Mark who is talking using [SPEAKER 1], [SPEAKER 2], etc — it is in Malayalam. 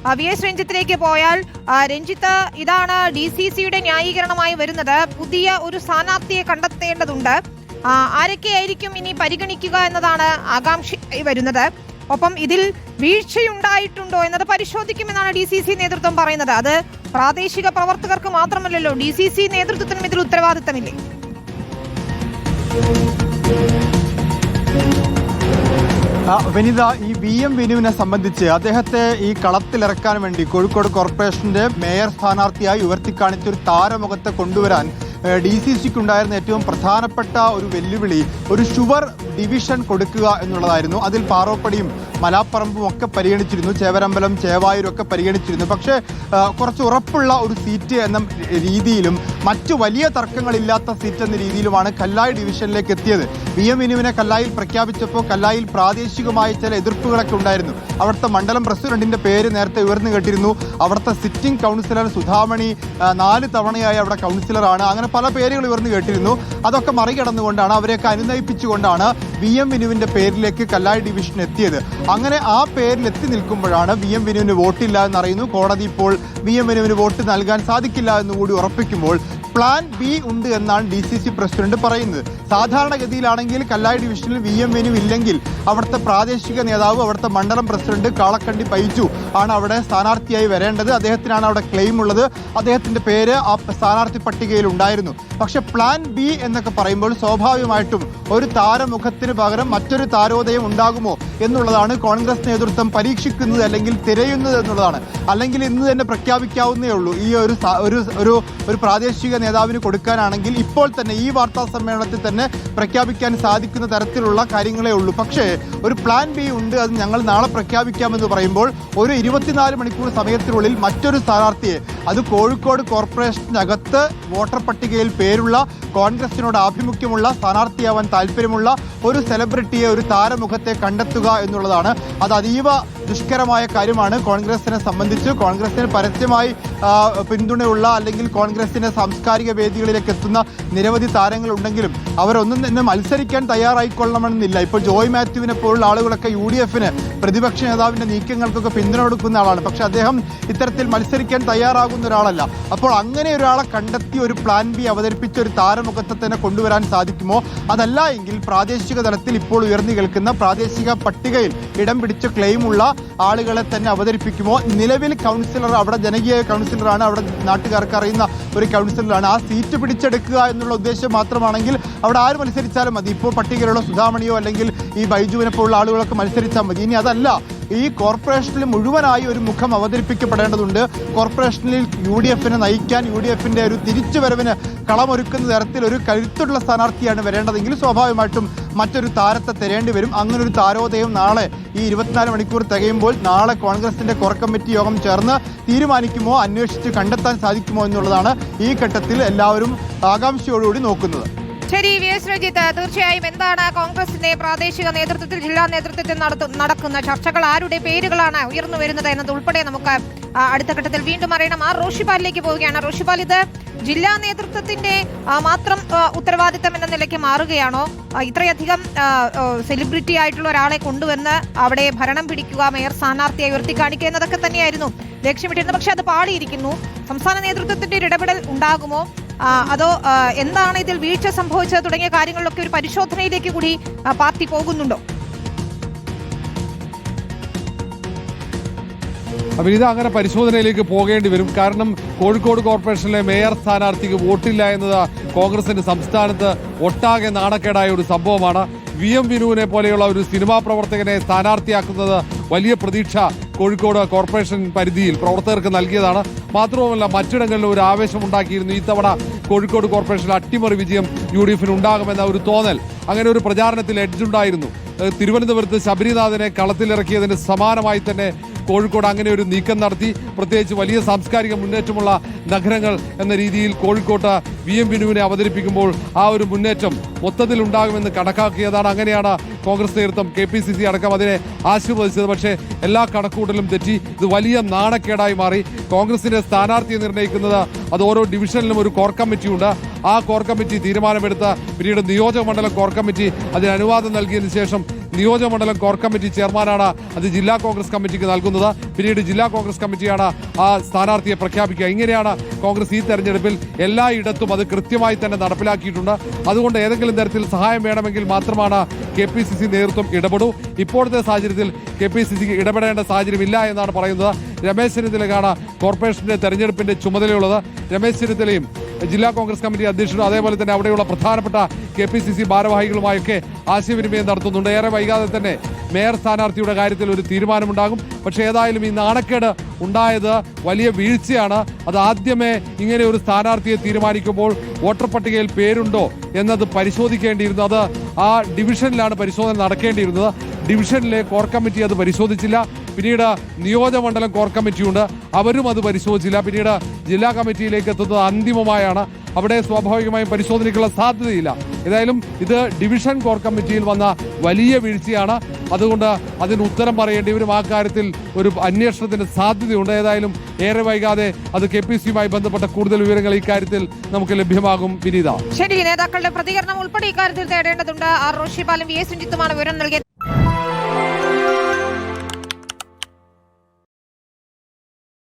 [SPEAKER 1] VS രഞ്ജിത്തിലേക്ക് പോയാൽ രഞ്ജിത്ത്, ഇതാണ് DCCയുടെ ന്യായീകരണമായി വരുന്നത്. പുതിയ ഒരു സ്ഥാനാർത്ഥിയെ കണ്ടെത്തേണ്ടതുണ്ട്. ആരൊക്കെയായിരിക്കും ഇനി പരിഗണിക്കുക എന്നതാണ് ആകാംക്ഷയായി വരുന്നത്. ഒപ്പം ഇതിൽ വീഴ്ചയുണ്ടായിട്ടുണ്ടോ എന്നത് പരിശോധിക്കുമെന്നാണ് DCC നേതൃത്വം പറയുന്നത്. അത് പ്രാദേശിക പ്രവർത്തകർക്ക് മാത്രമല്ലല്ലോ, DCC നേതൃത്വത്തിനും ഇതിൽ ഉത്തരവാദിത്തമില്ലേ?
[SPEAKER 2] വിനിത, ഈ VM വിനുവിനെ സംബന്ധിച്ച് അദ്ദേഹത്തെ ഈ കളത്തിലിറക്കാൻ വേണ്ടി കോഴിക്കോട് കോർപ്പറേഷന്റെ മേയർ സ്ഥാനാർത്ഥിയായി ഉയർത്തിക്കാണിച്ചൊരു താരമുഖത്തെ കൊണ്ടുവരാൻ DCCക്ക് ഉണ്ടായിരുന്ന ഏറ്റവും പ്രധാനപ്പെട്ട ഒരു വെല്ലുവിളി ഒരു ഷുവർ ഡിവിഷൻ കൊടുക്കുക എന്നുള്ളതായിരുന്നു. അതിൽ പാറോപ്പടിയും മലാപ്പറമ്പും ഒക്കെ പരിഗണിച്ചിരുന്നു, ചേവരമ്പലം ചേവായൂരൊക്കെ പരിഗണിച്ചിരുന്നു. പക്ഷേ കുറച്ച് ഉറപ്പുള്ള ഒരു സീറ്റ് എന്ന രീതിയിലും മറ്റു വലിയ തർക്കങ്ങളില്ലാത്ത സീറ്റ് എന്ന രീതിയിലുമാണ് കല്ലായി ഡിവിഷനിലേക്ക് എത്തിയത്. VM വിനുവിനെ കല്ലായിൽ പ്രഖ്യാപിച്ചപ്പോൾ കല്ലായിൽ പ്രാദേശികമായ ചില എതിർപ്പുകളൊക്കെ ഉണ്ടായിരുന്നു. അവിടുത്തെ മണ്ഡലം പ്രസിഡന്റിന്റെ പേര് നേരത്തെ ഉയർന്നു കേട്ടിരുന്നു. അവിടുത്തെ സിറ്റിംഗ് കൗൺസിലർ സുധാമണി 4 തവണയായി അവിടെ കൗൺസിലറാണ്. അങ്ങനെ പല പേരുകൾ ഉയർന്നു കേട്ടിരുന്നു. അതൊക്കെ മറികടന്നുകൊണ്ടാണ്, അവരെയൊക്കെ അനുനയിപ്പിച്ചുകൊണ്ടാണ് VM വിനുവിന്റെ പേരിലേക്ക് കല്ലായി ഡിവിഷൻ എത്തിയത്. അങ്ങനെ ആ പേരിൽ എത്തി നിൽക്കുമ്പോഴാണ് VM വിനുവിന് വോട്ടില്ല എന്നറിയുന്നു. കോടതി ഇപ്പോൾ VM വിനുവിന് വോട്ട് നൽകാൻ സാധിക്കില്ല എന്നുകൂടി ഉറപ്പിക്കുമ്പോൾ പ്ലാൻ B ഉണ്ട് എന്നാണ് DCC പ്രസിഡന്റ് പറയുന്നത്. സാധാരണഗതിയിലാണെങ്കിൽ കല്ലായി ഡിവിഷനിൽ VM വിനു ഇല്ലെങ്കിൽ അവിടുത്തെ പ്രാദേശിക നേതാവ്, അവിടുത്തെ മണ്ഡലം പ്രസിഡന്റ് കാളക്കണ്ടി ബൈജു ആണ് അവിടെ സ്ഥാനാർത്ഥിയായി വരേണ്ടത്. അദ്ദേഹത്തിനാണ് അവിടെ ക്ലെയിം ഉള്ളത്. അദ്ദേഹത്തിന്റെ പേര് ആ സ്ഥാനാർത്ഥി പട്ടികയിൽ ഉണ്ടായിരുന്നു. പക്ഷെ പ്ലാൻ B എന്നൊക്കെ പറയുമ്പോൾ സ്വാഭാവികമായിട്ടും ഒരു താരമുഖത്തിന് പകരം മറ്റൊരു താരോദയം ഉണ്ടാകുമോ എന്നുള്ളതാണ് കോൺഗ്രസ് നേതൃത്വം പരീക്ഷിക്കുന്നത്, അല്ലെങ്കിൽ തിരയുന്നത് എന്നുള്ളതാണ്. അല്ലെങ്കിൽ ഇന്ന് തന്നെ പ്രഖ്യാപിക്കാവുന്നേ ഉള്ളൂ. ഈ ഒരു പ്രാദേശിക നേതാവിന് കൊടുക്കാനാണെങ്കിൽ ഇപ്പോൾ തന്നെ ഈ വാർത്താ സമ്മേളനത്തിൽ തന്നെ പ്രഖ്യാപിക്കാൻ സാധിക്കുന്ന തരത്തിലുള്ള കാര്യങ്ങളേ ഉള്ളൂ. പക്ഷേ ഒരു പ്ലാൻ B ഉണ്ട്, അത് ഞങ്ങൾ നാളെ പ്രഖ്യാപിക്കാമെന്ന് പറയുമ്പോൾ ഒരു 24 മണിക്കൂർ സമയത്തിനുള്ളിൽ മറ്റൊരു സ്ഥാനാർത്ഥിയെ, അത് കോഴിക്കോട് കോർപ്പറേഷനകത്ത് വോട്ടർ പട്ടികയിൽ പേരുള്ള, കോൺഗ്രസിനോട് ആഭിമുഖ്യമുള്ള, സ്ഥാനാർത്ഥിയാവാൻ താല്പര്യമുള്ള ഒരു സെലിബ്രിറ്റിയെ, ഒരു താരമുഖത്തെ കണ്ടെത്തുക എന്നുള്ളതാണ്. അത് അതീവ ദുഷ്കരമായ കാര്യമാണ് കോൺഗ്രസിനെ സംബന്ധിച്ച്. കോൺഗ്രസിന് പരസ്യമായി പിന്തുണയുള്ള, അല്ലെങ്കിൽ കോൺഗ്രസിന്റെ സാംസ്കാരിക വേദികളിലേക്ക് എത്തുന്ന നിരവധി താരങ്ങളുണ്ടെങ്കിലും അവരൊന്നും തന്നെ മത്സരിക്കാൻ തയ്യാറായിക്കൊള്ളണമെന്നില്ല. ഇപ്പോൾ ജോയ് മാത്യുവിനെ പോലുള്ള ആളുകളൊക്കെ UDFന്, പ്രതിപക്ഷ നേതാവിന്റെ നീക്കങ്ങൾക്കൊക്കെ പിന്തുണ കൊടുക്കുന്ന ആളാണ്. പക്ഷെ അദ്ദേഹം ഇത്തരത്തിൽ മത്സരിക്കാൻ തയ്യാറാകുന്ന ഒരാളല്ല. അപ്പോൾ അങ്ങനെ ഒരാളെ കണ്ടെത്തി ഒരു പ്ലാൻ B അവതരിപ്പിച്ച ഒരു താരമുഖത്തെ തന്നെ കൊണ്ടുവരാൻ സാധിക്കുമോ? അതല്ല എങ്കിൽ പ്രാദേശിക തലത്തിൽ ഇപ്പോൾ ഉയർന്നു കേൾക്കുന്ന പ്രാദേശിക പട്ടികയിൽ ഇടം പിടിച്ച ക്ലെയിമുള്ള ആളുകളെ തന്നെ അവതരിപ്പിക്കുമോ? നിലവിൽ കൗൺസിലർ അവിടെ ജനകീയ കൗൺസിലറാണ്, അവിടെ നാട്ടുകാർക്ക് അറിയുന്ന ഒരു കൗൺസിലറാണ്. ആ സീറ്റ് പിടിച്ചെടുക്കുക എന്നുള്ള ഉദ്ദേശം മാത്രമാണെങ്കിൽ അവിടെ ആര് മത്സരിച്ചാലും മതി. ഇപ്പോൾ പട്ടികയിലുള്ള സുധാമണിയോ അല്ലെങ്കിൽ ഈ ബൈജുവിനെ പോലുള്ള ആളുകളൊക്കെ മത്സരിച്ചാൽ മതി. ഇനി അതല്ല, ഈ കോർപ്പറേഷനിൽ മുഴുവനായി ഒരു മുഖം അവതരിപ്പിക്കപ്പെടേണ്ടതുണ്ട്. കോർപ്പറേഷനിൽ UDFനെ നയിക്കാൻ, UDFന്റെ ഒരു തിരിച്ചുവരവിന് കളമൊരുക്കുന്ന തരത്തിൽ ഒരു കരുത്തുള്ള സ്ഥാനാർത്ഥിയാണ് വരേണ്ടതെങ്കിൽ സ്വാഭാവികമായിട്ടും മറ്റൊരു താരത്തെ തിരയേണ്ടി വരും. അങ്ങനൊരു താരോദയം നാളെ ഈ 24 മണിക്കൂർ തികയുമ്പോൾ നാളെ കോൺഗ്രസിന്റെ കോർ കമ്മിറ്റി യോഗം ചേർന്ന് തീരുമാനിക്കുമോ, അന്വേഷിച്ച് കണ്ടെത്താൻ സാധിക്കുമോ എന്നുള്ളതാണ് ഈ ഘട്ടത്തിൽ എല്ലാവരും ആകാംക്ഷയോടുകൂടി നോക്കുന്നത്.
[SPEAKER 1] ശരി, VS രഞ്ജിത്ത്, തീർച്ചയായും എന്താണ് കോൺഗ്രസിന്റെ പ്രാദേശിക നേതൃത്വത്തിൽ, ജില്ലാ നേതൃത്വത്തിൽ നടക്കുന്ന ചർച്ചകൾ, ആരുടെ പേരുകളാണ് ഉയർന്നു വരുന്നത് എന്നത് ഉൾപ്പെടെ നമുക്ക് അടുത്ത ഘട്ടത്തിൽ വീണ്ടും അറിയണം. റോഷിപാലിലേക്ക് പോവുകയാണ്. റോഷിപാൽ, ഇത് ജില്ലാ നേതൃത്വത്തിന്റെ മാത്രം ഉത്തരവാദിത്തം എന്ന നിലയ്ക്ക് മാറുകയാണോ? ഇത്രയധികം സെലിബ്രിറ്റി ആയിട്ടുള്ള ഒരാളെ കൊണ്ടുവന്ന് അവിടെ ഭരണം പിടിക്കുക, മേയർ സ്ഥാനാർത്ഥിയായി ഉയർത്തി കാണിക്കുക എന്നതൊക്കെ തന്നെയായിരുന്നു ലക്ഷ്യമിട്ടിരുന്നത്. പക്ഷെ അത് പാളിയിരിക്കുന്നു. സംസ്ഥാന നേതൃത്വത്തിന്റെ ഒരു ഇടപെടൽ ഉണ്ടാകുമോ, അതോ എന്താണ് ഇതിൽ വീഴ്ച സംഭവിച്ചത് തുടങ്ങിയ കാര്യങ്ങളിലൊക്കെ ഒരു പരിശോധനയിലേക്ക് കൂടി പാർട്ടി പോകുന്നുണ്ടോ?
[SPEAKER 3] അപ്പോൾ ഇത് അങ്ങനെ പരിശോധനയിലേക്ക് പോകേണ്ടി വരും. കാരണം കോഴിക്കോട് കോർപ്പറേഷനിലെ മേയർ സ്ഥാനാർത്ഥിക്ക് വോട്ടില്ല എന്നത് കോൺഗ്രസിന്റെ സംസ്ഥാനത്ത് ഒട്ടാകെ നാണക്കേടായ ഒരു സംഭവമാണ്. VM വിനുവിനെ പോലെയുള്ള ഒരു സിനിമാ പ്രവർത്തകനെ സ്ഥാനാർത്ഥിയാക്കുന്നത് വലിയ പ്രതീക്ഷ കോഴിക്കോട് കോർപ്പറേഷൻ പരിധിയിൽ പ്രവർത്തകർക്ക് നൽകിയതാണ്. മാത്രവുമല്ല, മറ്റിടങ്ങളിൽ ഒരു ആവേശമുണ്ടാക്കിയിരുന്നു. ഇത്തവണ കോഴിക്കോട് കോർപ്പറേഷനിൽ അട്ടിമറി വിജയം UDFന് ഉണ്ടാകുമെന്ന ഒരു തോന്നൽ, അങ്ങനെ ഒരു പ്രചാരണത്തിൽ എഡ്ജുണ്ടായിരുന്നു. തിരുവനന്തപുരത്ത് ശബരിനാഥനെ കളത്തിലിറക്കിയതിന് സമാനമായി തന്നെ കോഴിക്കോട് അങ്ങനെ ഒരു നീക്കം നടത്തി. പ്രത്യേകിച്ച് വലിയ സാംസ്കാരിക മുന്നേറ്റമുള്ള നഗരങ്ങൾ എന്ന രീതിയിൽ കോഴിക്കോട്ട് VM വിനുവിനെ അവതരിപ്പിക്കുമ്പോൾ ആ ഒരു മുന്നേറ്റം മൊത്തത്തിൽ ഉണ്ടാകുമെന്ന് കണക്കാക്കിയതാണ്. അങ്ങനെയാണ് കോൺഗ്രസ് നേതൃത്വം, KPCC അടക്കം അതിനെ ആശീർവദിച്ചത്. പക്ഷേ എല്ലാ കണക്കൂട്ടലും തെറ്റി. ഇത് വലിയ നാണക്കേടായി മാറി. കോൺഗ്രസിന്റെ സ്ഥാനാർത്ഥിയെ നിർണ്ണയിക്കുന്നത് അത് ഓരോ ഡിവിഷനിലും ഒരു കോർ കമ്മിറ്റിയുണ്ട്. ആ കോർ കമ്മിറ്റി തീരുമാനമെടുത്ത് പിന്നീട് നിയോജക മണ്ഡലം കോർ കമ്മിറ്റി അതിന് അനുവാദം നൽകിയതിനു ശേഷം നിയോജകമണ്ഡലം കോർ കമ്മിറ്റി ചെയർമാനാണ് അത് ജില്ലാ കോൺഗ്രസ് കമ്മിറ്റിക്ക് നൽകുന്നത്. പിന്നീട് ജില്ലാ കോൺഗ്രസ് കമ്മിറ്റിയാണ് ആ സ്ഥാനാർത്ഥിയെ പ്രഖ്യാപിക്കുക. ഇങ്ങനെയാണ് കോൺഗ്രസ് ഈ തെരഞ്ഞെടുപ്പിൽ എല്ലായിടത്തും അത് കൃത്യമായി തന്നെ നടപ്പിലാക്കിയിട്ടുണ്ട്. അതുകൊണ്ട് ഏതെങ്കിലും തരത്തിൽ സഹായം വേണമെങ്കിൽ മാത്രമാണ് KPCC നേതൃത്വം ഇടപെടൂ. ഇപ്പോഴത്തെ സാഹചര്യത്തിൽ KPCCക്ക് ഇടപെടേണ്ട സാഹചര്യമില്ല എന്നാണ് പറയുന്നത്. രമേശ് ചെന്നിത്തലയ്ക്കാണ് കോർപ്പറേഷന്റെ തെരഞ്ഞെടുപ്പിന്റെ ചുമതലയുള്ളത്. രമേശ് ചെന്നിത്തലയും ജില്ലാ കോൺഗ്രസ് കമ്മിറ്റി അധ്യക്ഷനും അതേപോലെ തന്നെ അവിടെയുള്ള പ്രധാനപ്പെട്ട KPCC ഭാരവാഹികളുമായൊക്കെ ആശയവിനിമയം നടത്തുന്നുണ്ട്. ഏറെ വൈകാതെ തന്നെ മേയർ സ്ഥാനാർത്ഥിയുടെ കാര്യത്തിൽ ഒരു തീരുമാനമുണ്ടാകും. പക്ഷേ ഏതായാലും ഈ നാണക്കേട് ഉണ്ടായത് വലിയ വീഴ്ചയാണ്. അത് ആദ്യമേ ഇങ്ങനെ ഒരു സ്ഥാനാർത്ഥിയെ തീരുമാനിക്കുമ്പോൾ വോട്ടർ പട്ടികയിൽ പേരുണ്ടോ എന്നത് പരിശോധിക്കേണ്ടിയിരുന്നു. അത് ആ ഡിവിഷനിലാണ് പരിശോധന നടക്കേണ്ടിയിരുന്നത്. ഡിവിഷനിലെ കോർ കമ്മിറ്റി അത് പരിശോധിച്ചില്ല. പിന്നീട് നിയോജകമണ്ഡലം കോർ കമ്മിറ്റിയുണ്ട്, അവരും അത് പരിശോധിച്ചില്ല. പിന്നീട് ജില്ലാ കമ്മിറ്റിയിലേക്ക് എത്തുന്നത് അന്തിമമായാണ്. അവിടെ സ്വാഭാവികമായും പരിശോധനയ്ക്കുള്ള സാധ്യതയില്ല. ഏതായാലും ഇത് ഡിവിഷൻ കോർ കമ്മിറ്റിയിൽ വന്ന വലിയ വീഴ്ചയാണ്. അതുകൊണ്ട് അതിന് ഉത്തരം പറയേണ്ടി വരും. ആ കാര്യത്തിൽ ഒരു അന്വേഷണത്തിന് സാധ്യതയുണ്ട്. ഏതായാലും ഏറെ വൈകാതെ അത് KPCCയുമായി ബന്ധപ്പെട്ട കൂടുതൽ വിവരങ്ങൾ ഇക്കാര്യത്തിൽ നമുക്ക് ലഭ്യമാകും. വിനീത,
[SPEAKER 1] ശരി, നേതാക്കളുടെ പ്രതികരണം ഉൾപ്പെടെ ഇക്കാര്യത്തിൽ തേടേണ്ടതുണ്ട്. ആർ റോഷിപാലും VA സുജിത്തുമാണ് വിവരം നൽകിയത്.